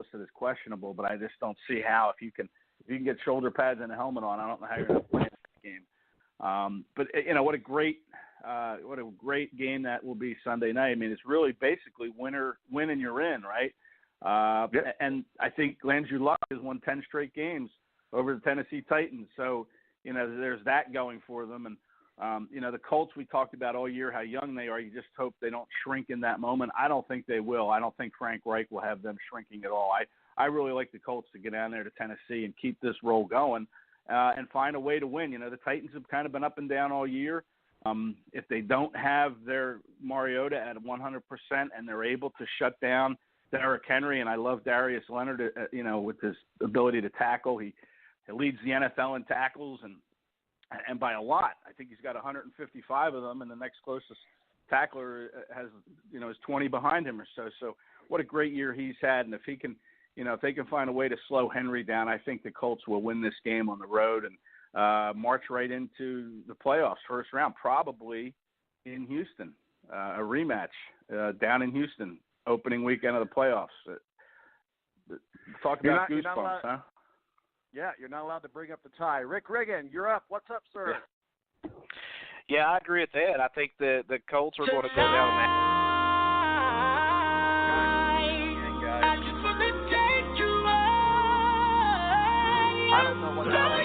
listed as questionable, but I just don't see how if you can get shoulder pads and a helmet on, I don't know how you're going to play that game. But what a great game that will be Sunday night. I mean, it's really basically win and you're in, right? And I think Andrew Luck has won 10 straight games over the Tennessee Titans. So, there's that going for them. And, the Colts, we talked about all year how young they are. You just hope they don't shrink in that moment. I don't think they will. I don't think Frank Reich will have them shrinking at all. I really like the Colts to get down there to Tennessee and keep this roll going and find a way to win. The Titans have kind of been up and down all year. If they don't have their Mariota at 100% and they're able to shut down Derrick Henry, and I love Darius Leonard, with his ability to tackle. He leads the NFL in tackles and by a lot. I think he's got 155 of them, and the next closest tackler has, is 20 behind him or so. So what a great year he's had, and if he can, if they can find a way to slow Henry down, I think the Colts will win this game on the road and march right into the playoffs, first round, probably in Houston, a rematch down in Houston, opening weekend of the playoffs. Talk about goosebumps, huh? Yeah, you're not allowed to bring up the tie. Rick Riggin, you're up. What's up, sir? Yeah, I agree with that. I think the Colts are going to go down that. I don't know what that is.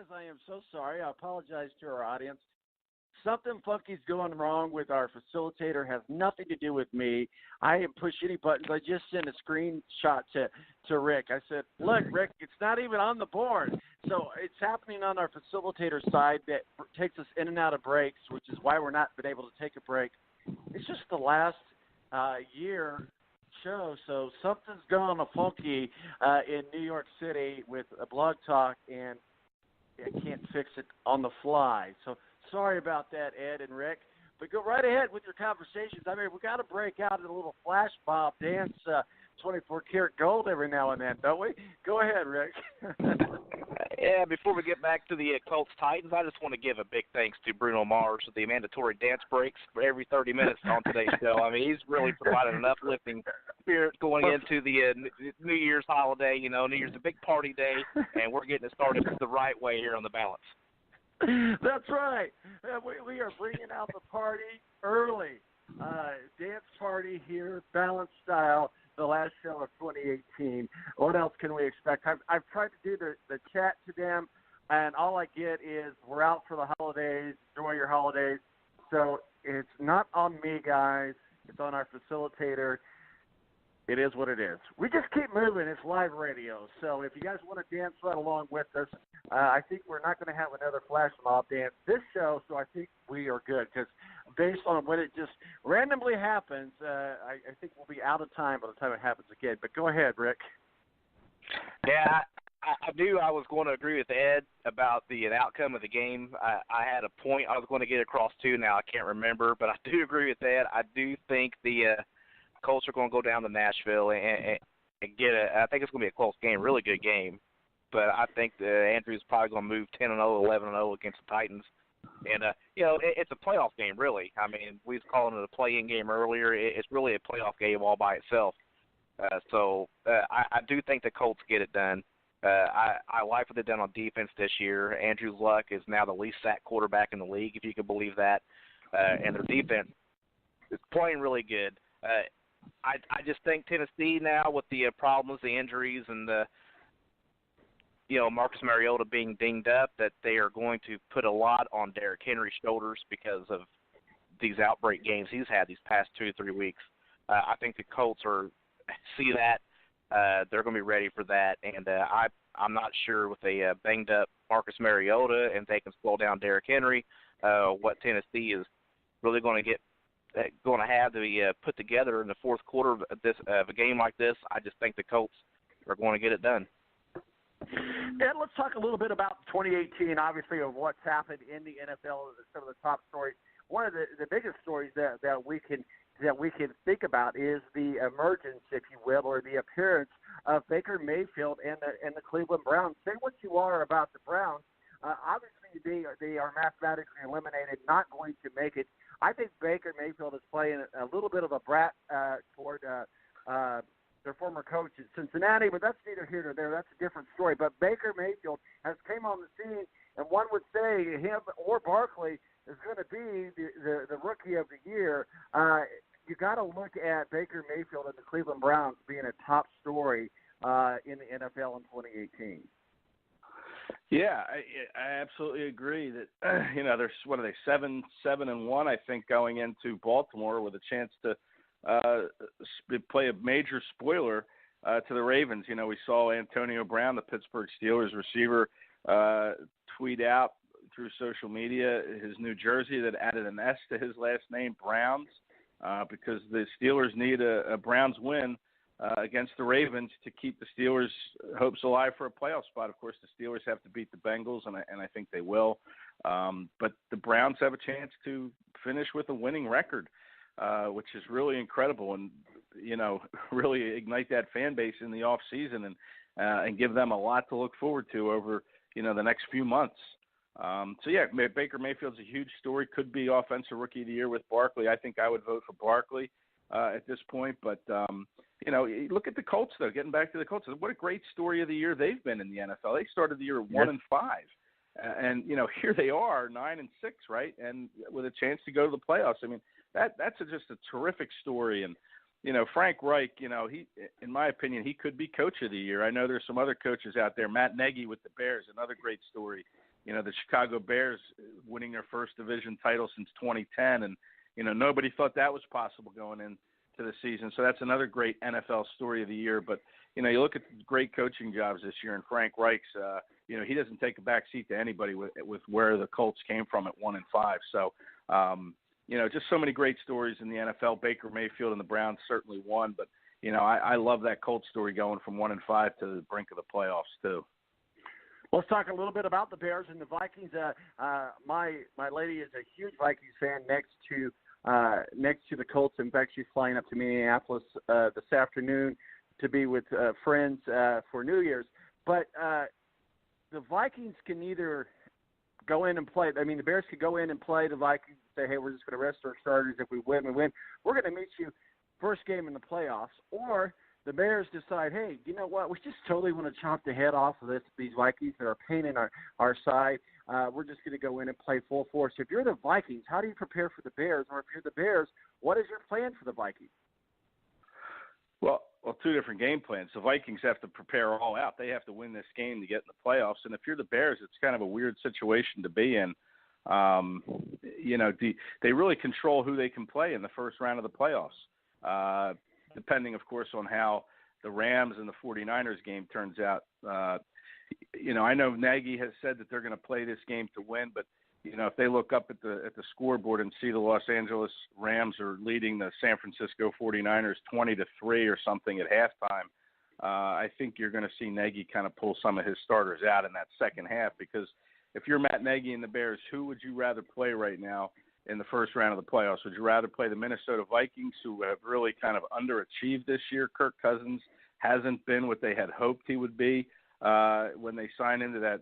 Guys, I am so sorry. I apologize to our audience. Something funky's going wrong with our facilitator. Has nothing to do with me. I didn't push any buttons. I just sent a screenshot to Rick. I said, look, Rick, it's not even on the board. So it's happening on our facilitator side that takes us in and out of breaks, which is why we're not been able to take a break. It's just the last year show, so something's gone funky in New York City with a Blog Talk, and I can't fix it on the fly. So sorry about that, Ed and Rick. But go right ahead with your conversations. I mean, we got to break out in a little flash mob dance, 24 karat gold every now and then, don't we? Go ahead, Rick. Yeah, before we get back to the Colts Titans, I just want to give a big thanks to Bruno Mars for the mandatory dance breaks for every 30 minutes on today's show. I mean, he's really provided an uplifting spirit going into the New Year's holiday. You know, New Year's a big party day, and we're getting it started the right way here on the balance. That's right. We are bringing out the party early. Dance party here, balance style, the last show of 2018. What else can we expect? I've tried to do the chat to them, and all I get is we're out for the holidays, enjoy your holidays. So it's not on me, guys. It's on our facilitator. It is what it is. We just keep moving. It's live radio. So if you guys want to dance right along with us, I think we're not going to have another flash mob dance this show, so I think we are good because based on when it just randomly happens, I think we'll be out of time by the time it happens again. But go ahead, Rick. Yeah, I was going to agree with Ed about the outcome of the game. I had a point I was going to get across too. Now I can't remember, but I do agree with Ed. I do think the Colts are going to go down to Nashville and get I think it's going to be a close game, really good game. But I think Andrew's probably going to move 10-0, 11-0 against the Titans. And, it's a playoff game, really. I mean, we was calling it a play-in game earlier. It's really a playoff game all by itself. So I do think the Colts get it done. I like what they've done on defense this year. Andrew Luck is now the least sacked quarterback in the league, if you can believe that. And their defense is playing really good. I just think Tennessee now with the problems, the injuries, and the Marcus Mariota being dinged up, that they are going to put a lot on Derrick Henry's shoulders because of these outbreak games he's had these past 2 to 3 weeks. I think the Colts see that. They're going to be ready for that. And I'm not sure with a banged up Marcus Mariota and they can slow down Derrick Henry, what Tennessee is really going to have to be put together in the fourth quarter of a game like this. I just think the Colts are going to get it done. And let's talk a little bit about 2018, obviously, of what's happened in the NFL, some of the top stories. One of the biggest stories that we can think about is the emergence, if you will, or the appearance of Baker Mayfield and the Cleveland Browns. Say what you are about the Browns. Obviously, they are mathematically eliminated, not going to make it. I think Baker Mayfield is playing a little bit of a brat toward their former coach at Cincinnati, but that's neither here nor there. That's a different story. But Baker Mayfield has came on the scene, and one would say him or Barkley is going to be the rookie of the year. You got to look at Baker Mayfield and the Cleveland Browns being a top story in the NFL in 2018. Yeah, I absolutely agree that there's what are they 7-1 I think going into Baltimore with a chance to play a major spoiler to the Ravens. We saw Antonio Brown, the Pittsburgh Steelers receiver, tweet out through social media his new jersey that added an S to his last name, Browns, because the Steelers need a Browns win against the Ravens to keep the Steelers' hopes alive for a playoff spot. Of course, the Steelers have to beat the Bengals, and I think they will. But the Browns have a chance to finish with a winning record, which is really incredible, and really ignite that fan base in the off season and give them a lot to look forward to over the next few months. Baker Mayfield's a huge story. Could be offensive rookie of the year with Barkley. I think I would vote for Barkley at this point. But look at the Colts though. Getting back to the Colts, what a great story of the year they've been in the NFL. They started the year 1-5. And here they are 9-6, right? And with a chance to go to the playoffs. I mean, that's just a terrific story. And Frank Reich, he, in my opinion, he could be coach of the year. I know there's some other coaches out there. Matt Nagy with the Bears, another great story. the Chicago Bears winning their first division title since 2010, and nobody thought that was possible going into the season. So that's another great NFL story of the year. But you look at the great coaching jobs this year, and Frank Reich's, he doesn't take a back seat to anybody with where the Colts came from at 1-5. So, just so many great stories in the NFL. Baker Mayfield and the Browns certainly won, but I love that Colts story going from 1-5 to the brink of the playoffs too. Let's talk a little bit about the Bears and the Vikings. My lady is a huge Vikings fan next to the Colts. In fact, she's flying up to Minneapolis this afternoon to be with friends for New Year's. But the Vikings can either go in and play. I mean, the Bears could go in and play the Vikings and say, hey, we're just going to rest our starters. If we win, we win. We're going to meet you first game in the playoffs. Or the Bears decide, hey, you know what? We just totally want to chop the head off of these Vikings that are a pain in our side. We're just going to go in and play full force. If you're the Vikings, how do you prepare for the Bears? Or if you're the Bears, what is your plan for the Vikings? Well, two different game plans. The Vikings have to prepare all out. They have to win this game to get in the playoffs. And if you're the Bears, it's kind of a weird situation to be in. They really control who they can play in the first round of the playoffs, depending, of course, on how the Rams and the 49ers game turns out. I know Nagy has said that they're going to play this game to win, but if they look up at the scoreboard and see the Los Angeles Rams are leading the San Francisco 49ers 20-3 or something at halftime, I think you're going to see Nagy kind of pull some of his starters out in that second half, because if you're Matt Nagy and the Bears, who would you rather play right now in the first round of the playoffs? Would you rather play the Minnesota Vikings, who have really kind of underachieved this year? Kirk Cousins hasn't been what they had hoped he would be when they signed into that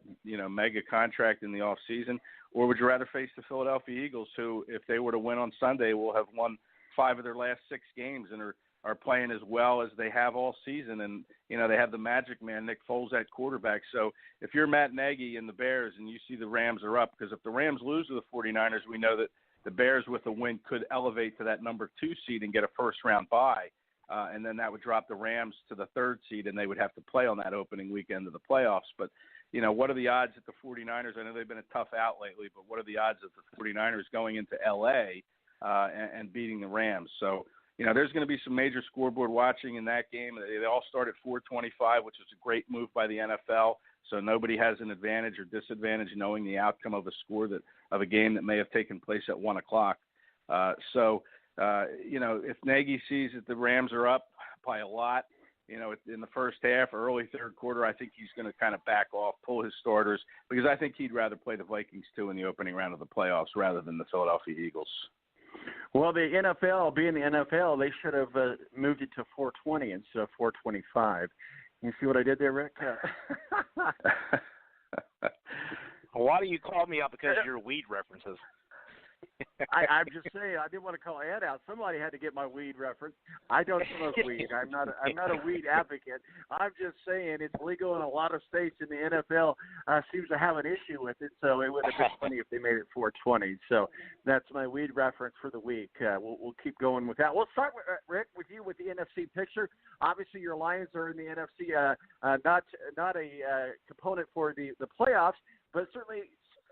mega contract in the offseason? Or would you rather face the Philadelphia Eagles, who, if they were to win on Sunday, will have won 5 of their last 6 games and are playing as well as they have all season? And, they have the magic man, Nick Foles, at quarterback. So if you're Matt Nagy and the Bears and you see the Rams are up, because if the Rams lose to the 49ers, we know that the Bears with a win could elevate to that number 2 seed and get a first-round bye. And then that would drop the Rams to the 3rd seed, and they would have to play on that opening weekend of the playoffs. But, what are the odds that the 49ers – I know they've been a tough out lately, but what are the odds that the 49ers going into L.A. And beating the Rams? So, there's going to be some major scoreboard watching in that game. They all start at 4:25, which is a great move by the NFL. So nobody has an advantage or disadvantage knowing the outcome of a game that may have taken place at 1 o'clock. If Nagy sees that the Rams are up by a lot, in the first half or early third quarter, I think he's going to kind of back off, pull his starters, because I think he'd rather play the Vikings too in the opening round of the playoffs rather than the Philadelphia Eagles. Well, the NFL, being the NFL, they should have moved it to 4:20 instead of 4:25. You see what I did there, Rick? Why do you call me out because of your weed references? I'm just saying, I didn't want to call Ed out. Somebody had to get my weed reference. I don't smoke weed. I'm not a weed advocate. I'm just saying it's legal in a lot of states, and the NFL seems to have an issue with it. So it would have been funny if they made it 4:20. So that's my weed reference for the week. We'll keep going with that. We'll start with Rick, with you, with the NFC picture. Obviously, your Lions are in the NFC, not a component for the playoffs, but certainly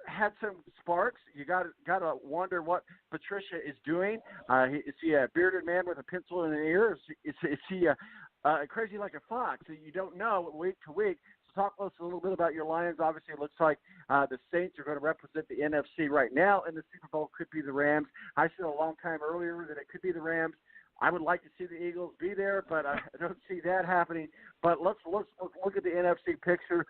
had some sparks. You got to wonder what Patricia is doing. Is he a bearded man with a pencil in his ear? Is he crazy like a fox? You don't know week to week. So talk to us a little bit about your Lions. Obviously, it looks like the Saints are going to represent the NFC right now, and the Super Bowl could be the Rams. I said a long time earlier that it could be the Rams. I would like to see the Eagles be there, but I don't see that happening. But let's look at the NFC picture.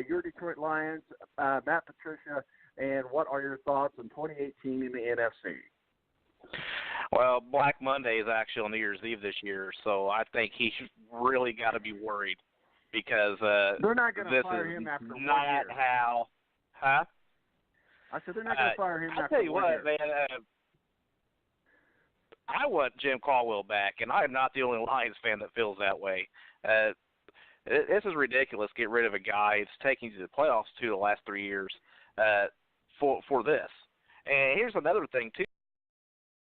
Your Detroit Lions, Matt Patricia, and what are your thoughts on 2018 in the NFC? Well, Black Monday is actually on New Year's Eve this year, so I think he's really got to be worried because they're not going to fire him after 1 year. Not how, huh? I said they're not going to fire him after 1 year. I'll tell you what, man. I want Jim Caldwell back, and I'm not the only Lions fan that feels that way. This is ridiculous. Get rid of a guy that's taken you to the playoffs the last 3 years for this. And here's another thing, too.